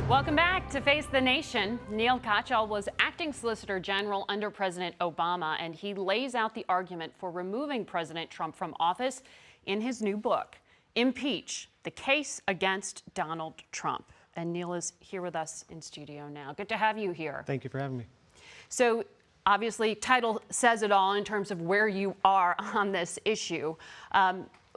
Welcome back to Face the Nation. Neal Katyal was acting Solicitor General under President Obama, and he lays out the argument for removing President Trump from office in his new book, Impeach, the Case Against Donald Trump. And Neal is here with us in studio now. Good to have you here. Thank you for having me. So obviously, title says it all in terms of where you are on this issue.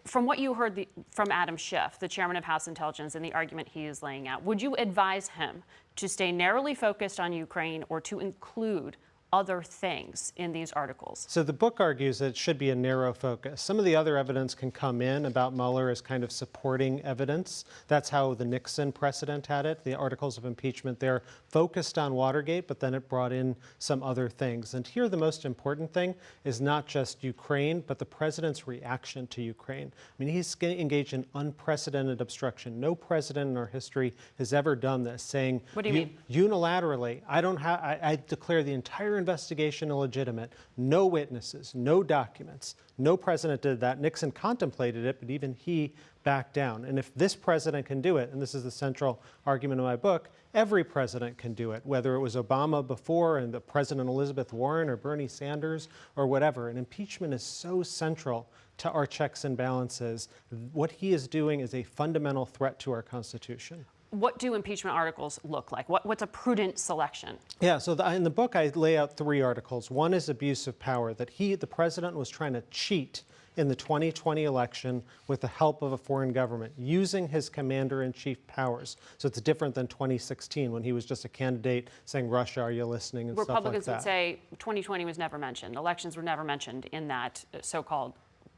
From what you heard from Adam Schiff, the chairman of House Intelligence, and the argument he is laying out, would you advise him to stay narrowly focused on Ukraine or to include other things in these articles? So the book argues that it should be a narrow focus. Some of the other evidence can come in about Mueller as kind of supporting evidence. That's how the Nixon precedent had it. The articles of impeachment there focused on Watergate, but then it brought in some other things. And here the most important thing is not just Ukraine, but the president's reaction to Ukraine. I mean, he's engaged in unprecedented obstruction. No president in our history has ever done this, saying, what do you mean? Unilaterally, I declare the entire investigation illegitimate. No witnesses, no documents. No president did that. Nixon contemplated it, but even he backed down. And if this president can do it, and this is the central argument of my book, every president can do it, whether it was Obama before and the President Elizabeth Warren or Bernie Sanders or whatever. And impeachment is so central to our checks and balances. What he is doing is a fundamental threat to our Constitution. What do impeachment articles look like? What's a prudent selection? Yeah, so in the book I lay out 3 articles. One is abuse of power, that the president was trying to cheat in the 2020 election with the help of a foreign government, using his commander-in-chief powers. So it's different than 2016 when he was just a candidate saying, Russia, are you listening, and Republicans stuff like that. would say 2020 was never mentioned. Elections were never mentioned in that so-called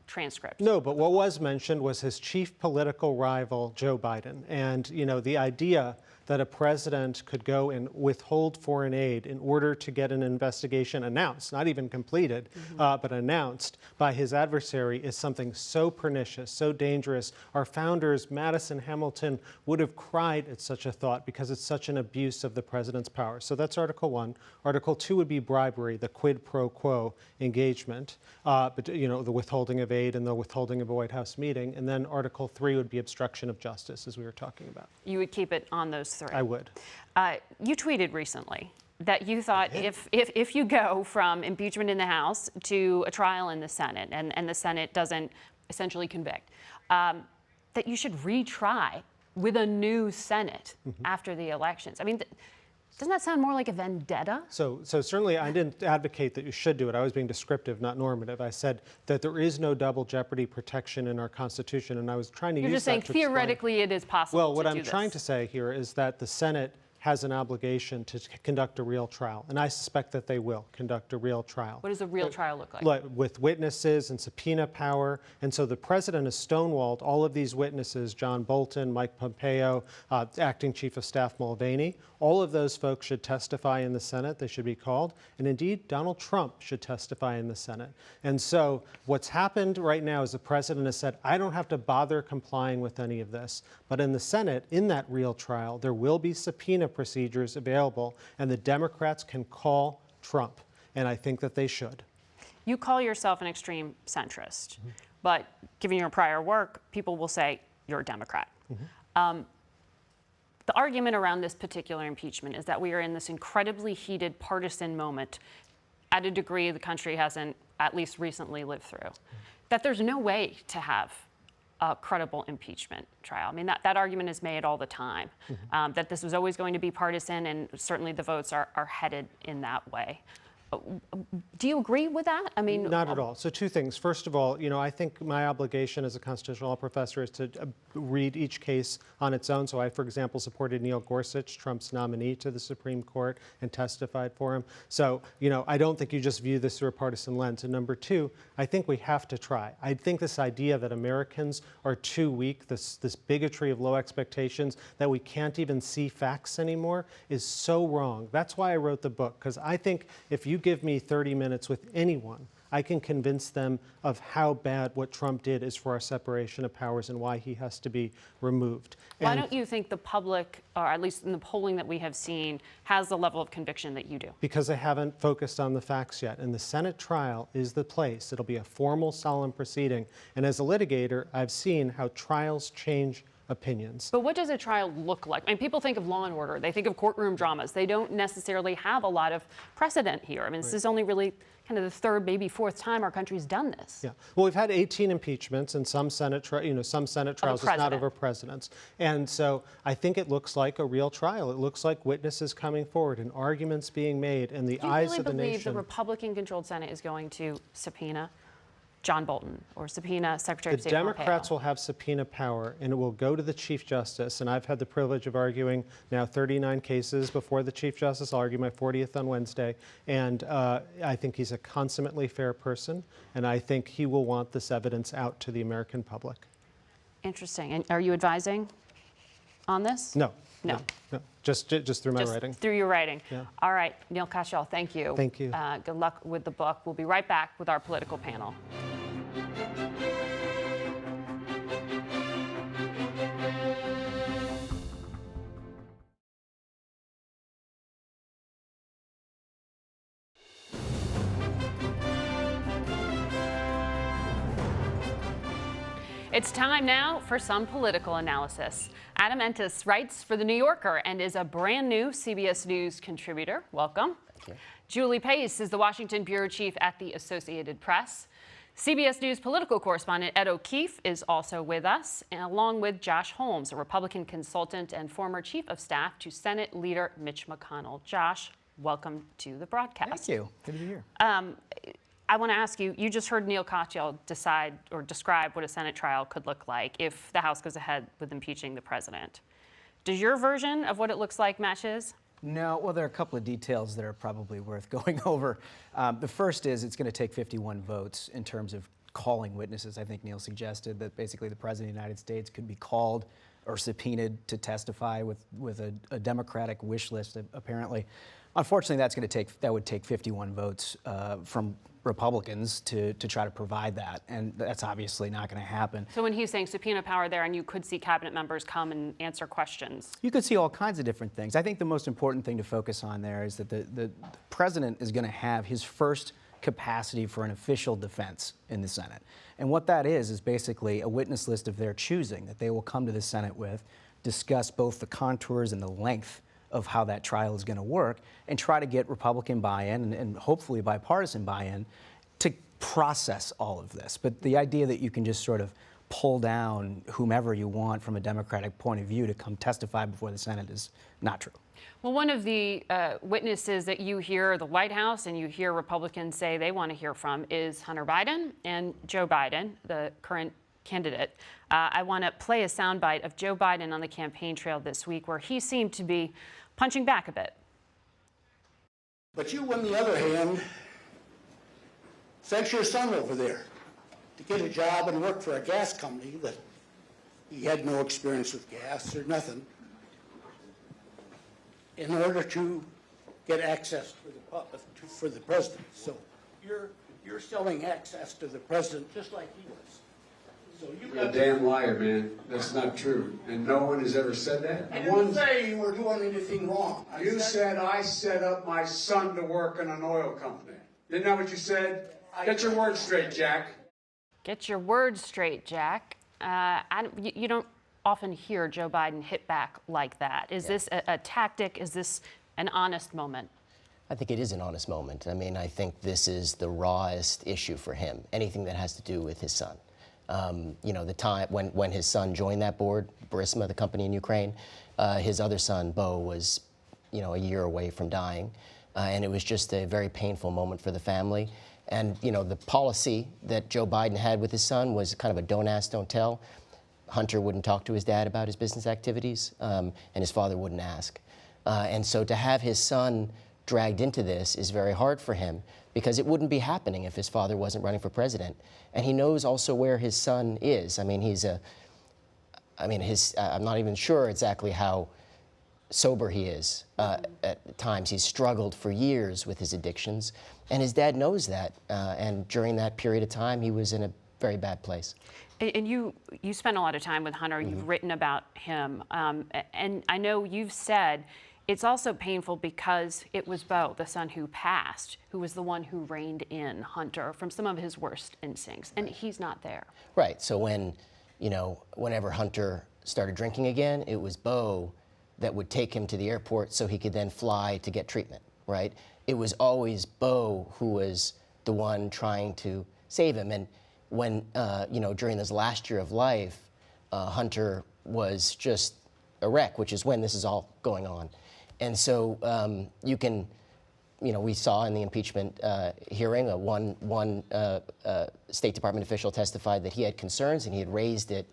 transcript. No, but what was mentioned was his chief political rival, Joe Biden. And, you know, the idea that a president could go and withhold foreign aid in order to get an investigation announced, not even completed, but announced by his adversary is something so pernicious, so dangerous. Our founders, Madison, Hamilton, would have cried at such a thought because it's such an abuse of the president's power. So that's Article 1. Article 2 would be bribery, the quid pro quo engagement, but, you know, the withholding of aid and the withholding of a White House meeting. And then Article 3 would be obstruction of justice, as we were talking about. You would keep it on those 3? I would. You tweeted recently that you thought if you go from impeachment in the House to a trial in the Senate and the Senate doesn't essentially convict, that you should retry with a new Senate after the elections. I mean, doesn't that sound more like a vendetta? So certainly I didn't advocate that you should do it. I was being descriptive, not normative. I said that there is no double jeopardy protection in our Constitution, and I was trying to use that to explain. You're just saying theoretically it is possible to do this. Well, what I'm trying to say here is that the Senate has an obligation to conduct a real trial, and I suspect that they will conduct a real trial. What does a real trial look like? With witnesses and subpoena power, and so the president has stonewalled all of these witnesses, John Bolton, Mike Pompeo, Acting Chief of Staff Mulvaney. All of those folks should testify in the Senate. They should be called, and indeed, Donald Trump should testify in the Senate. And so what's happened right now is the president has said, I don't have to bother complying with any of this, but in the Senate, in that real trial, there will be subpoena procedures available, and the Democrats can call Trump, and I think that they should. You call yourself an extreme centrist, but given your prior work, people will say you're a Democrat. The argument around this particular impeachment is that we are in this incredibly heated partisan moment at a degree the country hasn't, at least recently, lived through, that there's no way to have a credible impeachment trial. I mean, that argument is made all the time, that this was always going to be partisan, and certainly the votes are headed in that way. Do you agree with that? I mean, not at all. So 2 things. First of all, you know, I think my obligation as a constitutional law professor is to read each case on its own. So I, for example, supported Neil Gorsuch, Trump's nominee to the Supreme Court, and testified for him. So, you know, I don't think you just view this through a partisan lens. And number 2, I think we have to try. I think this idea that Americans are too weak, this bigotry of low expectations, that we can't even see facts anymore, is so wrong. That's why I wrote the book, because I think if you give me 30 minutes with anyone, I can convince them of how bad what Trump did is for our separation of powers and why he has to be removed. Why don't you think the public, or at least in the polling that we have seen, has the level of conviction that you do? Because they haven't focused on the facts yet. And the Senate trial is the place. It'll be a formal, solemn proceeding. And as a litigator, I've seen how trials change opinions. But what does a trial look like? I mean, people think of Law and Order. They think of courtroom dramas. They don't necessarily have a lot of precedent here. I mean, this is only really kind of the third, maybe fourth time our country's done this. Yeah. Well, we've had 18 impeachments and some Senate trials, it's not over presidents. And so I think it looks like a real trial. It looks like witnesses coming forward and arguments being made in the eyes of the nation. Do you really believe the Republican-controlled Senate is going to subpoena John Bolton or subpoena Secretary of State Pompeo? The Democrats will have subpoena power, and it will go to the Chief Justice. And I've had the privilege of arguing now 39 cases before the Chief Justice. I'll argue my 40th on Wednesday. And I think he's a consummately fair person, and I think he will want this evidence out to the American public. Interesting. And are you advising on this? No. No. No. Just through my writing. Through your writing. Yeah. All right, Neal Katyal, thank you. Thank you. Good luck with the book. We'll be right back with our political panel. It's time now for some political analysis. Adam Entous writes for The New Yorker and is a brand new CBS News contributor. Welcome. Thank you. Julie Pace is the Washington bureau chief at the Associated Press. CBS News political correspondent Ed O'Keefe is also with us, and along with Josh Holmes, a Republican consultant and former chief of staff to Senate Leader Mitch McConnell. Josh, welcome to the broadcast. Thank you. Good to be here. I want to ask you, you just heard Neal Katyal decide or describe what a Senate trial could look like if the House goes ahead with impeaching the president. Does your version of what it looks like match his? No, well, there are a couple of details that are probably worth going over. The first is it's going to take 51 votes in terms of calling witnesses. I think Neal suggested that basically the President of the United States could be called or subpoenaed to testify with a Democratic wish list, apparently. Unfortunately, that would take 51 votes from Republicans to try to provide that, and that's obviously not going to happen. So when he's saying subpoena power there, and you could see cabinet members come and answer questions. You could see all kinds of different things. I think the most important thing to focus on there is that the president is going to have his first capacity for an official defense in the Senate. And what that is basically a witness list of their choosing that they will come to the Senate with, discuss both the contours and the length of how that trial is going to work, and try to get Republican buy-in and hopefully bipartisan buy-in to process all of this. But the idea that you can just sort of pull down whomever you want from a Democratic point of view to come testify before the Senate is not true. Well, one of the witnesses that you hear the White House and you hear Republicans say they want to hear from is Hunter Biden and Joe Biden, the current candidate. I want to play a soundbite of Joe Biden on the campaign trail this week where he seemed to be punching back a bit. But you, on the other hand, sent your son over there to get a job and work for a gas company that he had no experience with gas or nothing, in order to get access for the president. So you're selling access to the president just like he was. So You're a damn liar, man. That's not true. And no one has ever said that. I didn't say you were doing anything wrong. You said I set up my son to work in an oil company. Isn't that what you said? Get your words straight, Jack. Get your words straight, Jack. You don't often hear Joe Biden hit back like that. Is this a tactic? Is this an honest moment? I think it is an honest moment. I mean, I think this is the rawest issue for him, anything that has to do with his son. The time when his son joined that board, Burisma, the company in Ukraine, his other son, Bo, was, a year away from dying. And it was just a very painful moment for the family. And, the policy that Joe Biden had with his son was kind of a don't ask, don't tell. Hunter wouldn't talk to his dad about his business activities, and his father wouldn't ask. And so to have his son dragged into this is very hard for him because it wouldn't be happening if his father wasn't running for president. And he knows also where his son is. I mean, I'm not even sure exactly how sober he is. At times, he's struggled for years with his addictions, and his dad knows that. And during that period of time, he was in a very bad place. And you spent a lot of time with Hunter. Mm-hmm. You've written about him, and I know you've said it's also painful because it was Bo, the son who passed, who was the one who reined in Hunter from some of his worst instincts, and he's not there. Right. So whenever Hunter started drinking again, it was Beau that would take him to the airport so he could then fly to get treatment, right? It was always Beau who was the one trying to save him. And when, during his last year of life, Hunter was just a wreck, which is when this is all going on. And so we saw in the impeachment hearing, one State Department official testified that he had concerns and he had raised it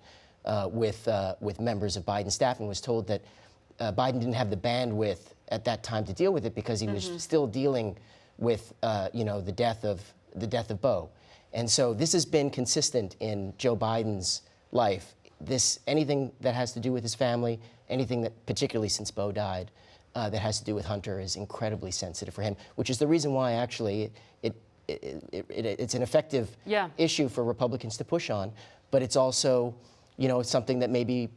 with members of Biden's staff and was told that Biden didn't have the bandwidth at that time to deal with it because he was still dealing with the death of Beau. And so this has been consistent in Joe Biden's life. Anything that has to do with his family, anything that, particularly since Beau died, that has to do with Hunter is incredibly sensitive for him, which is the reason why actually it's an effective issue for Republicans to push on, but it's also, it's something that maybe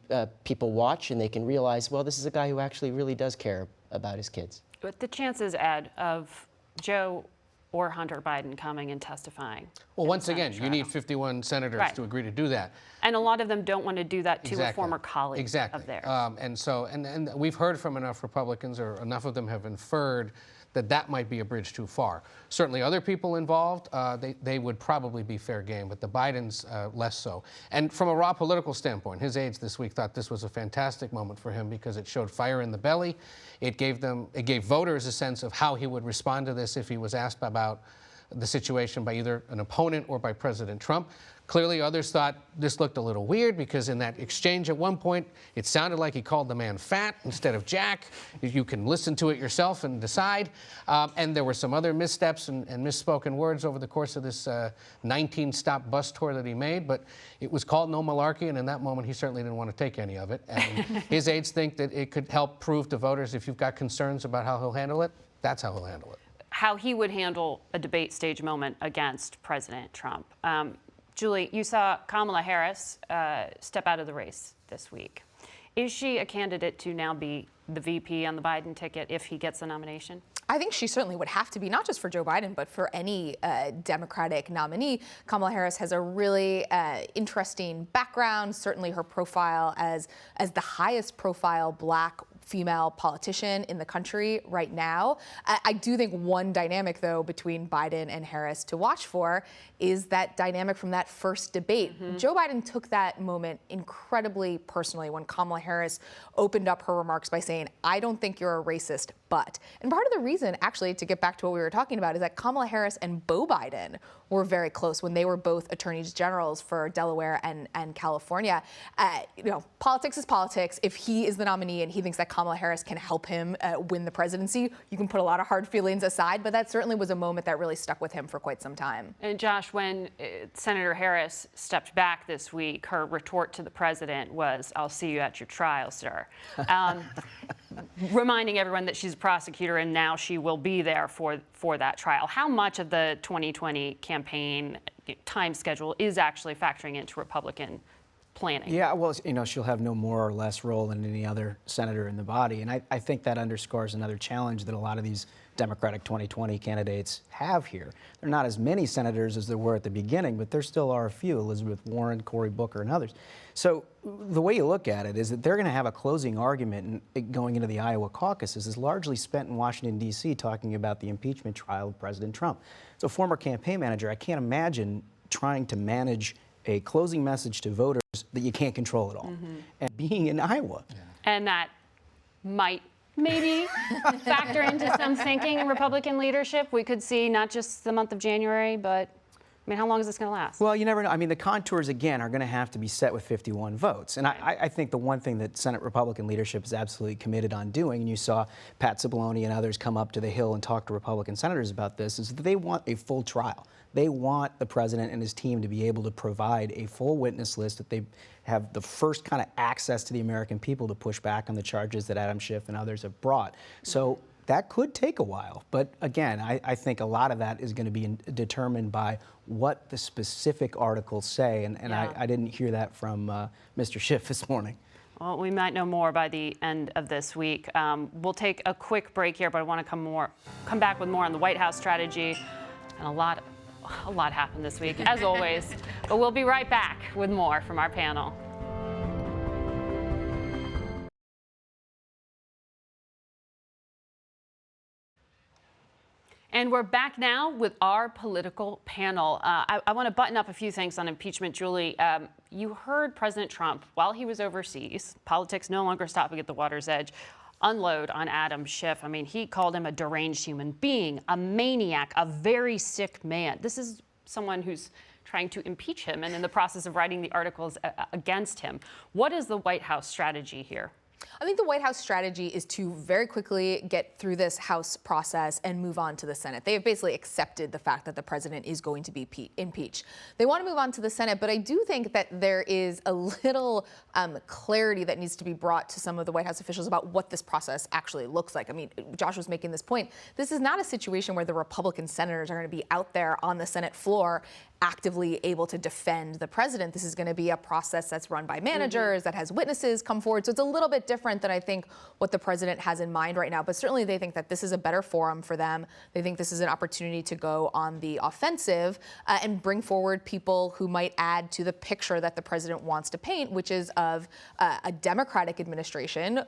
people watch and they can realize, well, this is a guy who actually really does care about his kids. But the chances, Ed, of Joe or Hunter Biden coming and testifying. Well, once again, you need 51 senators to agree to do that. And a lot of them don't want to do that to a former colleague of theirs. And we've heard from enough Republicans, or enough of them have inferred that might be a bridge too far. Certainly other people involved, they would probably be fair game, but the Bidens less so. And from a raw political standpoint, his aides this week thought this was a fantastic moment for him because it showed fire in the belly. It gave voters a sense of how he would respond to this if he was asked about the situation by either an opponent or by President Trump. Clearly, others thought this looked a little weird because in that exchange at one point, it sounded like he called the man fat instead of Jack. You can listen to it yourself and decide. And there were some other missteps and misspoken words over the course of this 19-stop bus tour that he made, but it was called no malarkey, and in that moment, he certainly didn't want to take any of it. And his aides think that it could help prove to voters if you've got concerns about how he'll handle it, that's how he'll handle it. How he would handle a debate stage moment against President Trump. Julie, you saw Kamala Harris step out of the race this week. Is she a candidate to now be the VP on the Biden ticket if he gets the nomination? I think she certainly would have to be, not just for Joe Biden, but for any Democratic nominee. Kamala Harris has a really interesting background, certainly her profile as the highest profile Black female politician in the country right now. I do think one dynamic, though, between Biden and Harris to watch for is that dynamic from that first debate. Joe Biden took that moment incredibly personally when Kamala Harris opened up her remarks by saying, I don't think you're a racist, but. And part of the reason, actually, to get back to what we were talking about, is that Kamala Harris and Beau Biden were very close when they were both attorneys generals for Delaware and California. Politics is politics. If he is the nominee and he thinks that Kamala Harris can help him win the presidency, you can put a lot of hard feelings aside, but that certainly was a moment that really stuck with him for quite some time. And Josh, when Senator Harris stepped back this week, her retort to the president was, I'll see you at your trial, sir. Reminding everyone that she's a prosecutor and now she will be there for that trial. How much of the 2020 campaign time schedule is actually factoring into Republican planning? Yeah, well, she'll have no more or less role than any other senator in the body. And I think that underscores another challenge that a lot of these Democratic 2020 candidates have here. There are not as many senators as there were at the beginning, but there still are a few, Elizabeth Warren, Cory Booker, and others. So the way you look at it is that they're going to have a closing argument going into the Iowa caucuses is largely spent in Washington, D.C. talking about the impeachment trial of President Trump. So former campaign manager, I can't imagine trying to manage a closing message to voters that you can't control at all. And being in Iowa. Yeah. And that might maybe factor into some thinking in Republican leadership. We could see not just the month of January, but how long is this going to last? Well, you never know. The contours, again, are going to have to be set with 51 votes. And I think the one thing that Senate Republican leadership is absolutely committed on doing, and you saw Pat Cipollone and others come up to the Hill and talk to Republican senators about this, is that they want a full trial. They want the president and his team to be able to provide a full witness list, that they have the first kind of access to the American people to push back on the charges that Adam Schiff and others have brought. So that could take a while. But again, I think a lot of that is going to be determined by what the specific articles say. And I didn't hear that from Mr. Schiff this morning. Well, we might know more by the end of this week. We'll take a quick break here, but I want to come back with more on the White House strategy. And a lot happened this week, as always. But we'll be right back with more from our panel. And we're back now with our political panel. I want to button up a few things on impeachment, Julie. You heard President Trump, while he was overseas, politics no longer stopping at the water's edge, unload on Adam Schiff. I mean, he called him a deranged human being, a maniac, a very sick man. This is someone who's trying to impeach him and in the process of writing the articles against him. What is the White House strategy here? I think the White House strategy is to very quickly get through this House process and move on to the Senate. They have basically accepted the fact that the president is going to be impeached. They want to move on to the Senate, but I do think that there is a little clarity that needs to be brought to some of the White House officials about what this process actually looks like. I mean, Josh was making this point. This is not a situation where the Republican senators are going to be out there on the Senate floor actively able to defend the president. This is going to be a process that's run by managers, that has witnesses come forward. So it's a little bit different than I think what the president has in mind right now. But certainly they think that this is a better forum for them. They think this is an opportunity to go on the offensive and bring forward people who might add to the picture that the president wants to paint, which is of a Democratic administration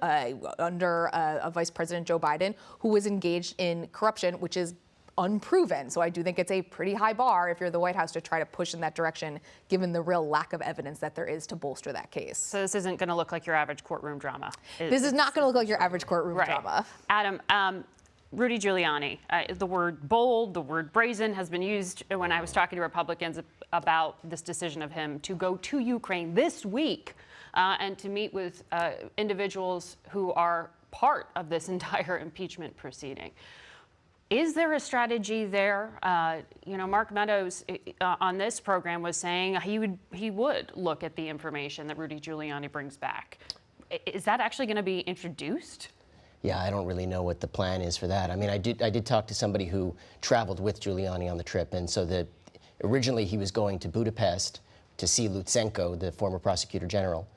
under a Vice President Joe Biden who was engaged in corruption, which is unproven. So I do think it's a pretty high bar if you're the White House to try to push in that direction, given the real lack of evidence that there is to bolster that case. So this isn't going to look like your average courtroom drama. This is not going to look like your average courtroom drama. Adam, Rudy Giuliani, the word bold, the word brazen has been used when I was talking to Republicans about this decision of him to go to Ukraine this week and to meet with individuals who are part of this entire impeachment proceeding. Is there a strategy there? Mark Meadows on this program was saying he would look at the information that Rudy Giuliani brings back. Is that actually going to be introduced? Yeah, I don't really know what the plan is for that. I mean, I did talk to somebody who traveled with Giuliani on the trip, and so originally he was going to Budapest to see Lutsenko, the former prosecutor general.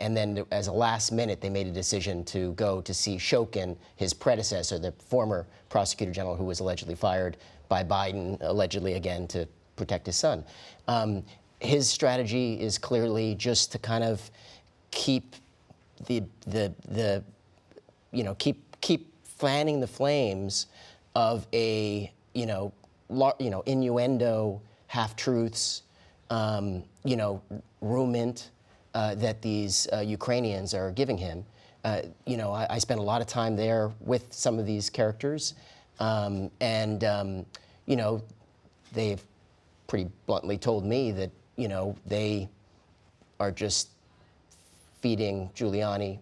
And then as a last minute, they made a decision to go to see Shokin, his predecessor, the former prosecutor general who was allegedly fired by Biden, allegedly again to protect his son. His strategy is clearly just to kind of keep keep fanning the flames of a innuendo, half-truths, rumant. That these Ukrainians are giving him. I spent a lot of time there with some of these characters, they've pretty bluntly told me that, they are just feeding Giuliani,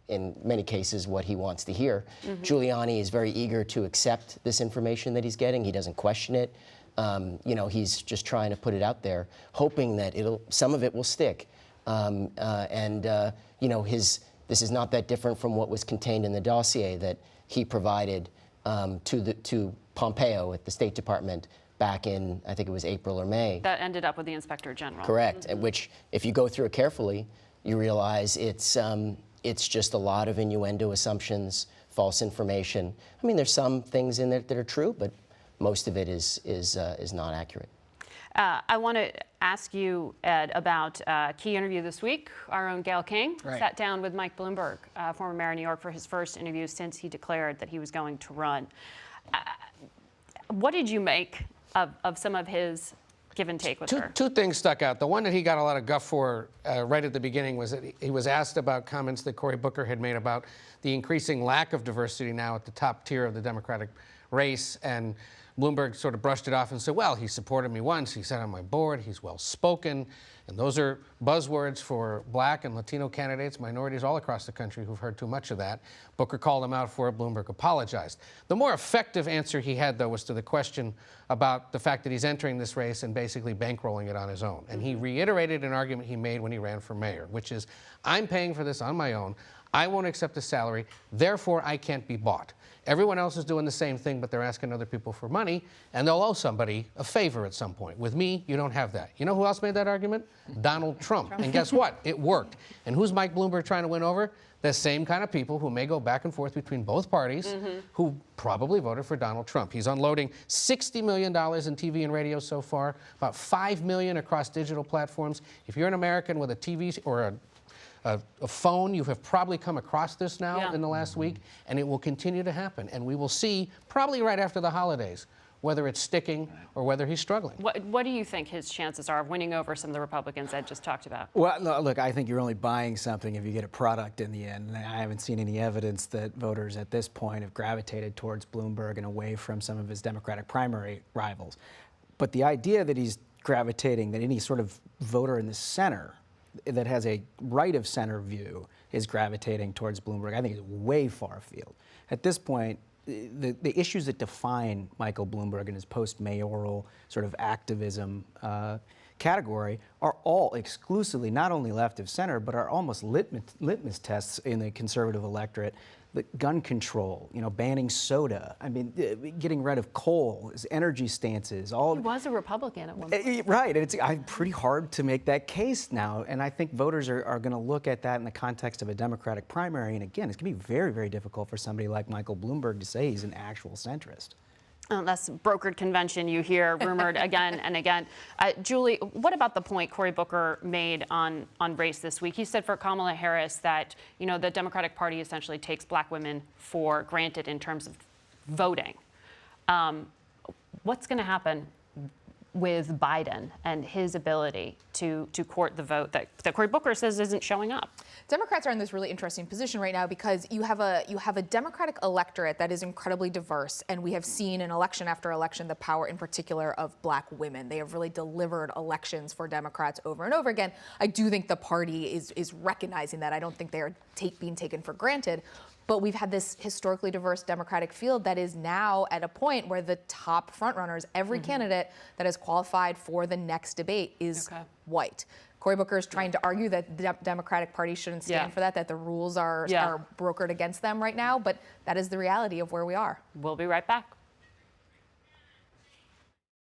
in many cases, what he wants to hear. Mm-hmm. Giuliani is very eager to accept this information that he's getting. He doesn't question it. He's just trying to put it out there, hoping that some of it will stick. This is not that different from what was contained in the dossier that he provided to Pompeo at the State Department back in, I think it was April or May. That ended up with the Inspector General. Correct, mm-hmm. Which, if you go through it carefully, you realize it's just a lot of innuendo, assumptions, false information. I mean, there's some things in there that are true, but most of it is not accurate. I want to ask you, Ed, about a key interview this week. Our own Gayle King sat down with Mike Bloomberg, former mayor of New York, for his first interview since he declared that he was going to run. What did you make of some of his give and take with her? Two things stuck out. The one that he got a lot of guff for right at the beginning was that he was asked about comments that Cory Booker had made about the increasing lack of diversity now at the top tier of the Democratic race, and Bloomberg sort of brushed it off and said, well, he supported me once, he sat on my board, he's well-spoken, and those are buzzwords for Black and Latino candidates, minorities all across the country who've heard too much of that. Booker called him out for it, Bloomberg apologized. The more effective answer he had, though, was to the question about the fact that he's entering this race and basically bankrolling it on his own. And he reiterated an argument he made when he ran for mayor, which is, I'm paying for this on my own, I won't accept a salary, therefore I can't be bought. Everyone else is doing the same thing, but they're asking other people for money, and they'll owe somebody a favor at some point. With me, you don't have that. You know who else made that argument? Donald Trump. And guess what? It worked. And who's Mike Bloomberg trying to win over? The same kind of people who may go back and forth between both parties, who probably voted for Donald Trump. He's unloading $60 million in TV and radio so far, about $5 million across digital platforms. If you're an American with a TV or a phone. You have probably come across this now Yeah. in the last week, and it will continue to happen. And we will see probably right after the holidays whether it's sticking or whether he's struggling. What do you think his chances are of winning over some of the Republicans Ed just talked about? Well, no, look, I think you're only buying something if you get a product in the end. And I haven't seen any evidence that voters at this point have gravitated towards Bloomberg and away from some of his Democratic primary rivals. But the idea that he's gravitating, that any sort of voter in the center that has a right of center view is gravitating towards Bloomberg, I think is way far afield. At this point, the issues that define Michael Bloomberg and his post-mayoral sort of activism category are all exclusively not only left of center, but are almost litmus tests in the conservative electorate. The gun control, banning soda, I mean, getting rid of coal, his energy stances, all. He was a Republican at one point. Right, and it's pretty hard to make that case now, and I think voters are going to look at that in the context of a Democratic primary, and again, it's going to be very, very difficult for somebody like Michael Bloomberg to say he's an actual centrist. That's brokered convention you hear rumored again and again. Julie, what about the point Cory Booker made on race this week? He said for Kamala Harris that, the Democratic Party essentially takes black women for granted in terms of voting. What's going to happen with Biden and his ability to court the vote that Cory Booker says isn't showing up? Democrats are in this really interesting position right now because you have a Democratic electorate that is incredibly diverse, and we have seen in election after election the power in particular of black women. They have really delivered elections for Democrats over and over again. I do think the party is recognizing that. I don't think they are being taken for granted. But we've had this historically diverse Democratic field that is now at a point where the top frontrunners, every candidate that has qualified for the next debate is white. Cory Booker is trying to argue that the Democratic Party shouldn't stand for that the rules are brokered against them right now, but that is the reality of where we are. We'll be right back.